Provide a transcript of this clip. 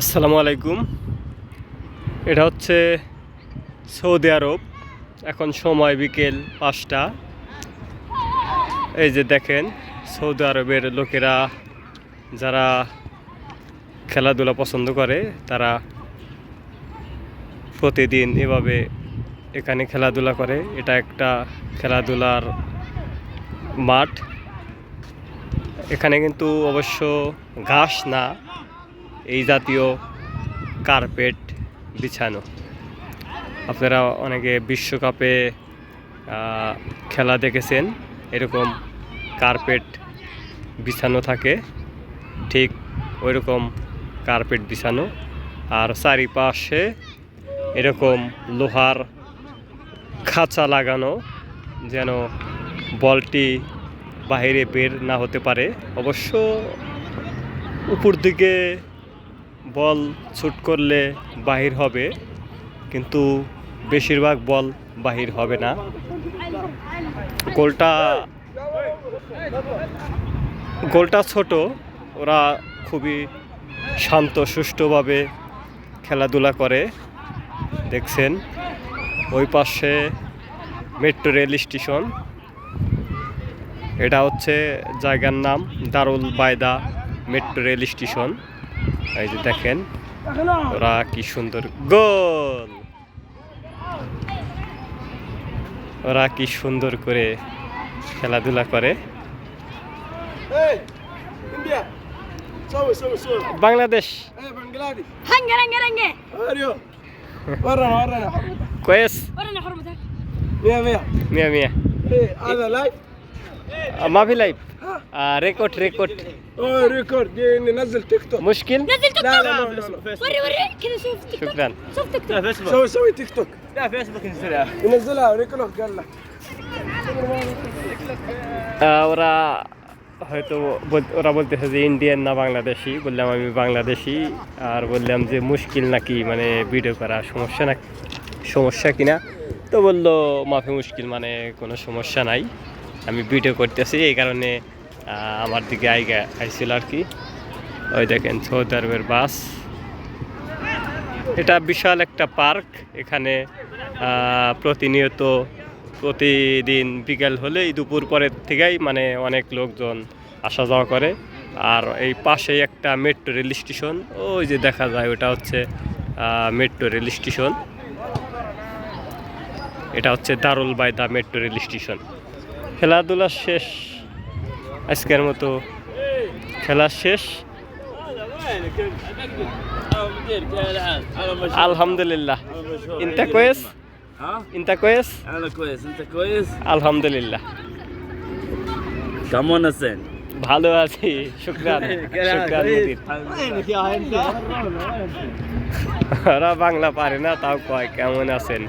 আসসালামু আলাইকুম। এটা হচ্ছে সৌদি আরব। এখন সময় বিকেল 5টা। এই যে দেখেন, সৌদি আরবের লোকেরা যারা খেলাধুলা পছন্দ করে তারা প্রতিদিন এভাবে এখানে খেলাধুলা করে। এটা একটা খেলাধুলার মাঠ। এখানে কিন্তু অবশ্য ঘাস না, এই জাতীয় কার্পেট বিছানো। আপনারা অনেকে বিশ্বকাপে খেলা দেখেছেন, এরকম কার্পেট বিছানো থাকে, ঠিক ওইরকম কার্পেট বিছানো। আর চারিপাশে এরকম লোহার খাঁচা লাগানো, যেন বলটি বাইরে বের না হতে পারে। অবশ্য উপর দিকে বল শুট করলে বাহির হবে, কিন্তু বেশিরভাগ বল বাহির হবে না। গোলটা ছোট। ওরা খুবই শান্ত সুষ্ঠুভাবে খেলাধুলা করে। দেখছেন ওই পাশে মেট্রো রেল স্টেশন। এটা হচ্ছে জায়গার নাম দারুল বাইদা মেট্রো রেল স্টেশন। এই যে দেখেন ওরা কি সুন্দর গোল, ওরা কি সুন্দর করে খেলাধুলা করে। বাংলাদেশ كويس 100 100 هذا لايف ما في لايف. ريكورد ريكورد ننزل تيك توك مشكل. نزل تيك لا توك. لا لا وري كذا شوف تيك توك. شكرا. شوف تيك توك. سوي تيك توك. لا فيسبوك نزلها ينزلها ريكولوك قال لك ওরা হয়তো ওরা বলতেছে যে ইন্ডিয়ান না বাংলাদেশি। বললাম আমি বাংলাদেশি। আর বললাম যে মুশকিল নাকি, মানে ভিডিও করা সমস্যা কিনা। তো বললো মাফি মুশকিল, মানে কোনো সমস্যা নাই, আমি ভিডিও করতেছি, এই কারণে আমার দিকে আইছিল আর কি। ওই দেখেন সৌদি আরবের বাস। এটা বিশাল একটা পার্ক। এখানে প্রতিদিন বিকেল হলেই দুপুর পরের থেকেই মানে অনেক লোকজন আসা যাওয়া করে। আর এই পাশেই একটা মেট্রো রেল স্টেশন, ওই যে দেখা যায় ওটা হচ্ছে মেট্রো রেল স্টেশন। এটা হচ্ছে দারুল বাইদা মেট্রো রেল স্টেশন। খেলাধুলা শেষ, আজকের মতো খেলা শেষ। আলহামদুলিল্লাহ। ইনতা কোয়েস? ইনতা কোয়েস? انا كويس انت كويس আলহামদুলিল্লাহ। كمون حسين ভালো আছি, শুকরান শুকরান মুদির। وينك يا انت ওরা বাংলা পারে না, তাও কয় কেমন আছেন।